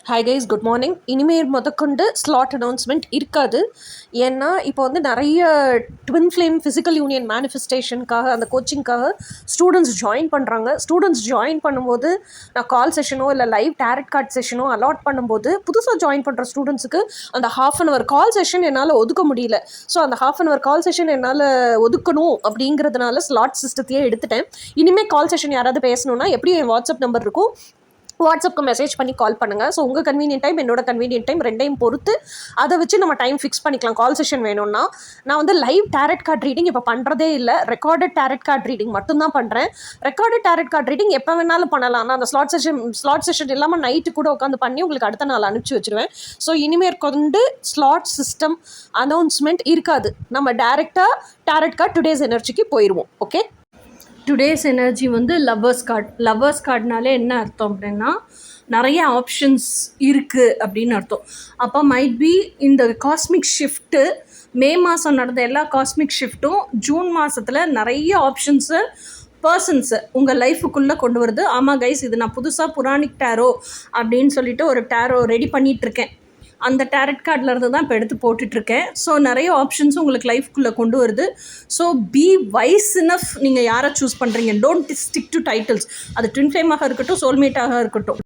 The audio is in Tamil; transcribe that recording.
Hi guys, good morning. இனிமேல் முதற்கொண்டு ஸ்லாட் அனௌன்ஸ்மெண்ட் இருக்காது. ஏன்னா இப்போ வந்து நிறைய ட்வின் ஃப்ளேம் ஃபிசிக்கல் யூனியன் மேனிஃபெஸ்டேஷனுக்காக அந்த கோச்சிங்காக ஸ்டூடெண்ட்ஸ் ஜாயின் பண்ணுறாங்க. ஸ்டூடெண்ட்ஸ் ஜாயின் பண்ணும்போது நான் கால் செஷனோ இல்லை லைவ் டேரட் கார்ட் செஷனோ அலாட் பண்ணும்போது புதுசாக ஜாயின் பண்ணுற ஸ்டூடெண்ட்ஸுக்கு அந்த ½ கால் செஷன் என்னால் ஒதுக்க முடியல. ஸோ அந்த ½ கால் செஷன் என்னால் ஒதுக்கணும் அப்படிங்கிறதுனால ஸ்லாட் சிஸ்டத்தையே எடுத்துட்டேன். இனிமேல் கால் செஷன் யாராவது பேசணுன்னா எப்படியும் என் வாட்ஸ்அப் நம்பர் இருக்கும், வாட்ஸ்அப்க்கு மெசேஜ் பண்ணி கால் பண்ணுங்கள். ஸோ உங்கள் கன்வீனியன்ட் டைம், என்னோட கன்வீனியன்ட் டைம் ரெண்டையும் பொறுத்து அதை வச்சு நம்ம டைம் ஃபிக்ஸ் பண்ணிக்கலாம். கால் செஷன் வேணும்னா நான் வந்து லைவ் டேரட் கார்ட் ரீடிங் இப்போ பண்ணுறதே இல்லை. ரெக்கார்டட் டேரட் கார்ட் ரீடிங் மட்டும்தான் பண்ணுறேன். ரெக்கார்டட் டேரட் கார்ட் ரீடிங் எப்போ வேணாலும் பண்ணலாம். நான் அந்த ஸ்லாட் செஷன் இல்லாமல் நைட்டு கூட உட்காந்து பண்ணி உங்களுக்கு அடுத்த நாள் அனுப்பிச்சி வச்சுருவேன். ஸோ இனிமேல் கொண்டு ஸ்லாட் சிஸ்டம் அனௌன்ஸ்மெண்ட் இருக்காது. நம்ம டேரெக்டாக டேரட் கார்ட் டுடேஸ் எனர்ஜிக்கு போயிடுவோம். ஓகே, டுடேஸ் எனர்ஜி வந்து லவ்வர்ஸ் கார்டுனாலே என்ன அர்த்தம் அப்படின்னா நிறைய ஆப்ஷன்ஸ் இருக்குது அப்படின்னு அர்த்தம். அப்போ மைட் பி இந்த காஸ்மிக் ஷிஃப்ட்டு மே மாதம் நடந்த எல்லா காஸ்மிக் ஷிஃப்ட்டும் ஜூன் மாதத்தில் நிறைய ஆப்ஷன்ஸு பர்சன்ஸு உங்கள் லைஃபுக்குள்ளே கொண்டு வருது. ஆமாம் கைஸ், இது நான் புதுசாக புராணிக் டேரோ அப்படின்னு சொல்லிட்டு ஒரு டேரோ ரெடி பண்ணிகிட்ருக்கேன். அந்த டேரட் கார்டில் இருந்து தான் இப்போ எடுத்து போட்டுட்ருக்கேன். ஸோ நிறைய ஆப்ஷன்ஸும் உங்களுக்கு லைஃப்குள்ளே கொண்டு வருது. ஸோ பி வைஸ் இனஃப் நீங்கள் யாரை சூஸ் பண்ணுறீங்க. Don't stick to titles. அது ட்வின் ஃப்ளேமாக இருக்கட்டும், சோல்மேட்டாக இருக்கட்டும்.